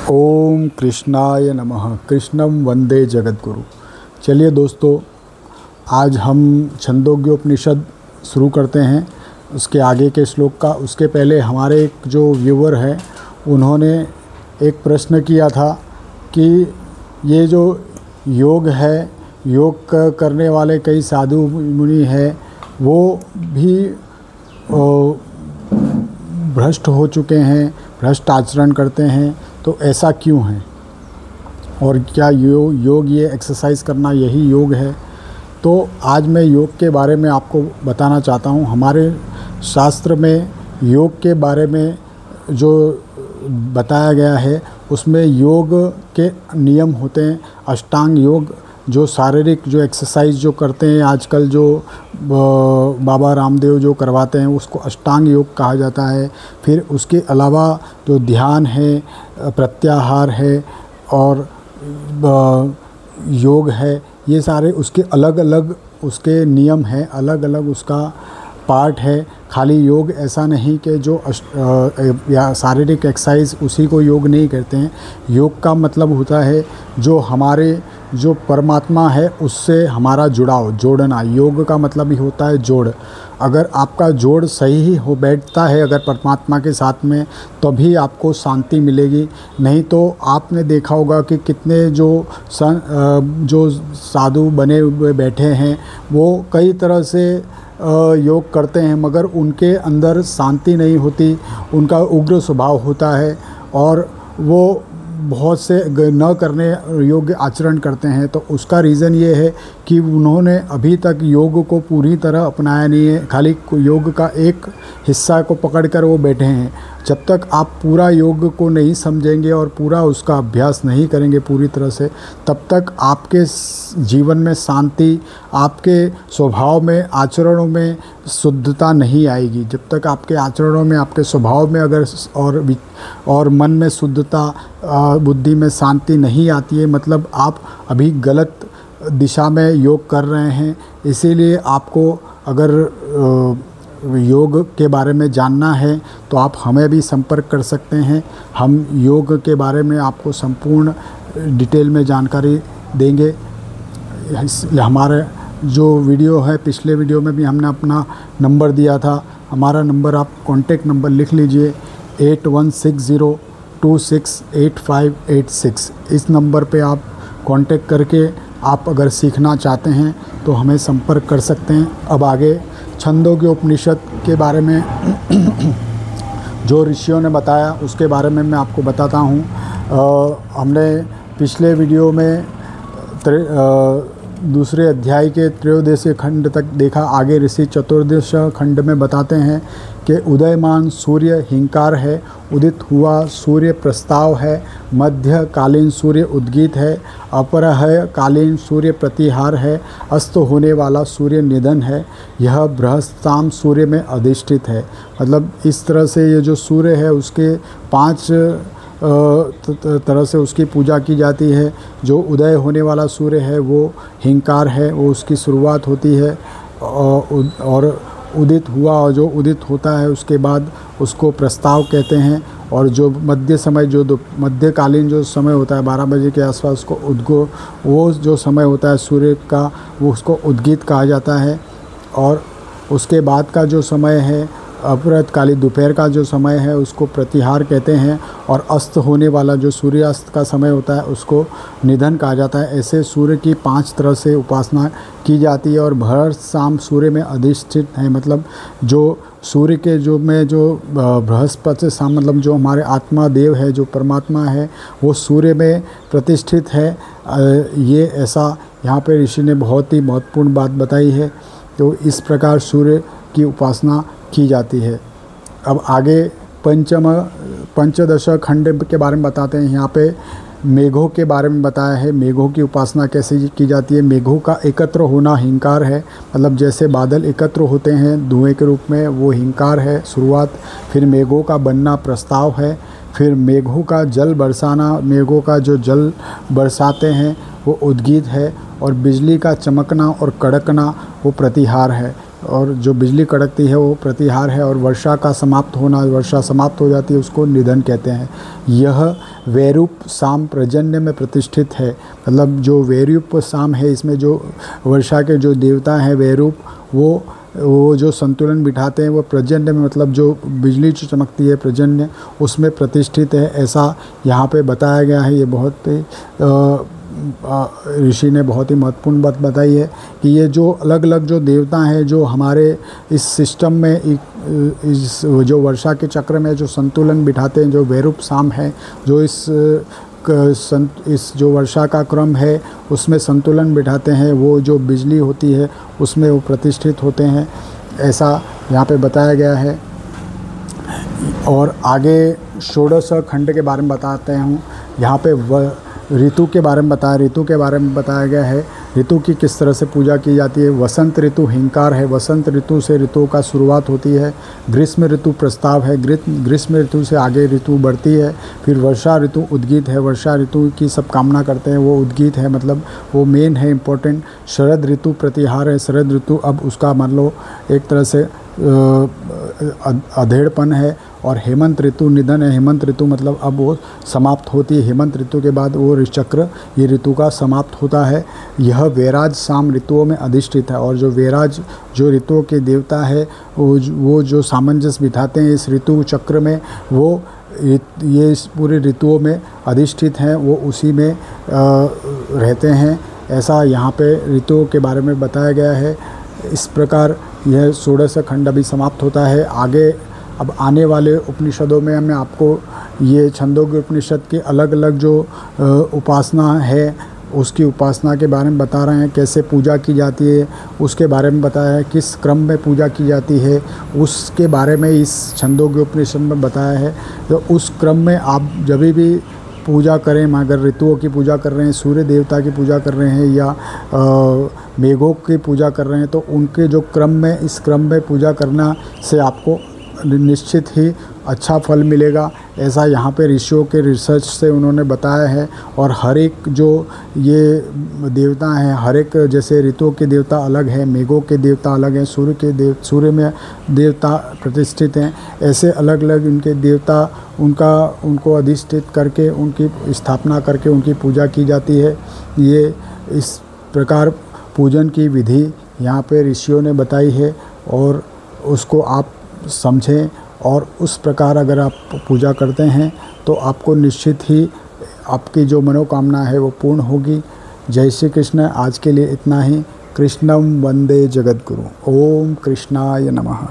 ओम कृष्णाय नमः। कृष्णम वंदे जगद्गुरु। चलिए दोस्तों, आज हम छंदोग्योपनिषद शुरू करते हैं, उसके आगे के श्लोक का। उसके पहले हमारे एक जो व्यूवर हैं उन्होंने एक प्रश्न किया था कि ये जो योग है, योग करने वाले कई साधु मुनि हैं, वो भी भ्रष्ट हो चुके हैं, भ्रष्ट आचरण करते हैं, तो ऐसा क्यों है? और क्या योग ये एक्सरसाइज करना यही योग है? तो आज मैं योग के बारे में आपको बताना चाहता हूँ। हमारे शास्त्र में योग के बारे में जो बताया गया है उसमें योग के नियम होते हैं। अष्टांग योग जो शारीरिक जो एक्सरसाइज जो करते हैं आजकल, जो बाबा रामदेव जो करवाते हैं, उसको अष्टांग योग कहा जाता है। फिर उसके अलावा जो ध्यान है, प्रत्याहार है और योग है, ये सारे उसके अलग अलग उसके नियम हैं, अलग अलग उसका पार्ट है। खाली योग ऐसा नहीं कि जो या शारीरिक एक्सरसाइज उसी को योग नहीं कहते हैं। योग का मतलब होता है जो हमारे जो परमात्मा है उससे हमारा जुड़ाव, जोड़ना। योग का मतलब ही होता है जोड़। अगर आपका जोड़ सही ही हो बैठता है अगर परमात्मा के साथ में, तभी आपको शांति मिलेगी। नहीं तो आपने देखा होगा कि कितने जो साधु बने हुए बैठे हैं, वो कई तरह से योग करते हैं, मगर उनके अंदर शांति नहीं होती, उनका उग्र स्वभाव होता है और वो बहुत से न करने योग्य आचरण करते हैं। तो उसका रीज़न ये है कि उन्होंने अभी तक योग को पूरी तरह अपनाया नहीं है, खाली योग का एक हिस्सा को पकड़कर वो बैठे हैं। जब तक आप पूरा योग को नहीं समझेंगे और पूरा उसका अभ्यास नहीं करेंगे पूरी तरह से, तब तक आपके जीवन में शांति, आपके स्वभाव में, आचरणों में शुद्धता नहीं आएगी। जब तक आपके आचरणों में, आपके स्वभाव में अगर और मन में शुद्धता, बुद्धि में शांति नहीं आती है, मतलब आप अभी गलत दिशा में योग कर रहे हैं। इसीलिए आपको अगर योग के बारे में जानना है तो आप हमें भी संपर्क कर सकते हैं। हम योग के बारे में आपको संपूर्ण डिटेल में जानकारी देंगे। हमारे जो वीडियो है, पिछले वीडियो में भी हमने अपना नंबर दिया था। हमारा नंबर आप कॉन्टेक्ट नंबर लिख लीजिए 8160268586। इस नंबर पे आप कांटेक्ट करके आप अगर सीखना चाहते हैं तो हमें संपर्क कर सकते हैं। अब आगे छंदोग्योपनिषद के बारे में जो ऋषियों ने बताया उसके बारे में मैं आपको बताता हूँ। हमने पिछले वीडियो में दूसरे अध्याय के त्रयोदशीय खंड तक देखा। आगे ऋषि चतुर्दश खंड में बताते हैं कि उदयमान सूर्य हिंकार है, उदित हुआ सूर्य प्रस्ताव है, मध्यकालीन सूर्य उद्गीत है, अपराह्न कालीन सूर्य प्रतिहार है, अस्त होने वाला सूर्य निधन है, यह बृहस्पताम सूर्य में अधिष्ठित है। मतलब इस तरह से ये जो सूर्य है उसके 5 तरह से उसकी पूजा की जाती है। जो उदय होने वाला सूर्य है वो हिंकार है, वो उसकी शुरुआत होती है, और उदित हुआ, और जो उदित होता है उसके बाद उसको प्रस्ताव कहते हैं। और जो मध्य समय, जो मध्यकालीन जो समय होता है 12 बजे के आसपास को वो जो समय होता है सूर्य का, वो उसको उद्गीत कहा जाता है। और उसके बाद का जो समय है अपराह्नकालीन दोपहर का जो समय है उसको प्रतिहार कहते हैं। और अस्त होने वाला जो सूर्यास्त का समय होता है उसको निधन कहा जाता है। ऐसे सूर्य की 5 तरह से उपासना की जाती है। और भर शाम सूर्य में अधिष्ठित है, मतलब जो सूर्य के जो बृहस्पति से शाम, मतलब जो हमारे आत्मा देव है, जो परमात्मा है, वो सूर्य में प्रतिष्ठित है। ये ऐसा यहाँ पे ऋषि ने बहुत ही महत्वपूर्ण बात बताई है। तो इस प्रकार सूर्य की उपासना की जाती है। अब आगे पंचदश खंड के बारे में बताते हैं। यहाँ पे मेघों के बारे में बताया है, मेघों की उपासना कैसे की जाती है। मेघों का एकत्र होना हिंकार है, मतलब जैसे बादल एकत्र होते हैं धुएं के रूप में, वो हिंकार है शुरुआत। फिर मेघों का बनना प्रस्ताव है। फिर मेघों का जल बरसाना, मेघों का जो जल बरसाते हैं वो उद्गीत है। और बिजली का चमकना और कड़कना वो प्रतिहार है। और जो बिजली कड़कती है वो प्रतिहार है। और वर्षा का समाप्त होना, वर्षा समाप्त हो जाती है, उसको निधन कहते हैं। यह वैरूप साम पर्जन्य में प्रतिष्ठित है। मतलब जो वैरूप साम है, इसमें जो वर्षा के जो देवता हैं वैरूप, वो जो संतुलन बिठाते हैं वो पर्जन्य में, मतलब जो बिजली जो चमकती है पर्जन्य, उसमें प्रतिष्ठित है, ऐसा यहाँ पे बताया गया है। ये बहुत ऋषि ने बहुत ही महत्वपूर्ण बात बताई है कि ये जो अलग अलग जो देवता हैं जो हमारे इस सिस्टम में, इस जो वर्षा के चक्र में जो संतुलन बिठाते हैं, जो वैरूप साम है, जो इस जो वर्षा का क्रम है उसमें संतुलन बिठाते हैं, वो जो बिजली होती है उसमें वो प्रतिष्ठित होते हैं, ऐसा यहाँ पे बताया गया है। और आगे षोडश खंड के बारे में बताते हूँ। यहाँ पे ऋतु के बारे में बताया गया है। ऋतु की किस तरह से पूजा की जाती है। वसंत ऋतु हिंकार है, वसंत ऋतु से ऋतु का शुरुआत होती है। ग्रीष्म ऋतु प्रस्ताव है, ग्रीष्म ऋतु से आगे ऋतु बढ़ती है। फिर वर्षा ऋतु उद्गीत है, वर्षा ऋतु की सब कामना करते हैं, वो उद्गीत है, मतलब वो मेन है, इम्पोर्टेंट। शरद ऋतु प्रतिहार है, शरद ऋतु अब उसका मान लो एक तरह से अधेड़पन है। और हेमंत ऋतु निधन है, हेमंत ऋतु मतलब अब वो समाप्त होती है, हेमंत ऋतु के बाद वो ऋतुचक्र ये ऋतु का समाप्त होता है। यह वैराज साम ऋतुओं में अधिष्ठित है। और जो वैराज जो ऋतुओं के देवता है वो जो सामंजस्य बिठाते हैं इस ऋतु चक्र में, वो ये इस पूरे ऋतुओं में अधिष्ठित हैं, वो उसी में रहते हैं, ऐसा यहाँ पे ऋतुओं के बारे में बताया गया है। इस प्रकार यह षोडश खंड अभी समाप्त होता है। आगे अब आने वाले उपनिषदों में मैं आपको ये छंदोग्य उपनिषद के अलग अलग जो उपासना है उसकी उपासना के बारे में बता रहे हैं, कैसे पूजा की जाती है उसके बारे में बताया है, किस क्रम में पूजा की जाती है उसके बारे में इस छंदोग्य उपनिषद में बताया है। तो उस क्रम में आप जब भी पूजा करें, अगर ऋतुओं की पूजा कर रहे हैं, सूर्य देवता की पूजा कर रहे हैं या मेघों की पूजा कर रहे हैं, तो उनके जो क्रम में, इस क्रम में पूजा करना से आपको निश्चित ही अच्छा फल मिलेगा, ऐसा यहाँ पे ऋषियों के रिसर्च से उन्होंने बताया है। और हर एक जो ये देवता हैं, हर एक जैसे ऋतुओं के देवता अलग हैं, मेघों के देवता अलग हैं, सूर्य में देवता प्रतिष्ठित हैं, ऐसे अलग अलग इनके देवता उनको अधिष्ठित करके उनकी स्थापना करके उनकी पूजा की जाती है। ये इस प्रकार पूजन की विधि यहाँ पे ऋषियों ने बताई है और उसको आप समझें और उस प्रकार अगर आप पूजा करते हैं तो आपको निश्चित ही आपकी जो मनोकामना है वो पूर्ण होगी। जय श्री कृष्ण। आज के लिए इतना ही। कृष्णं वंदे जगद्गुरु। ओम कृष्णाय नमः।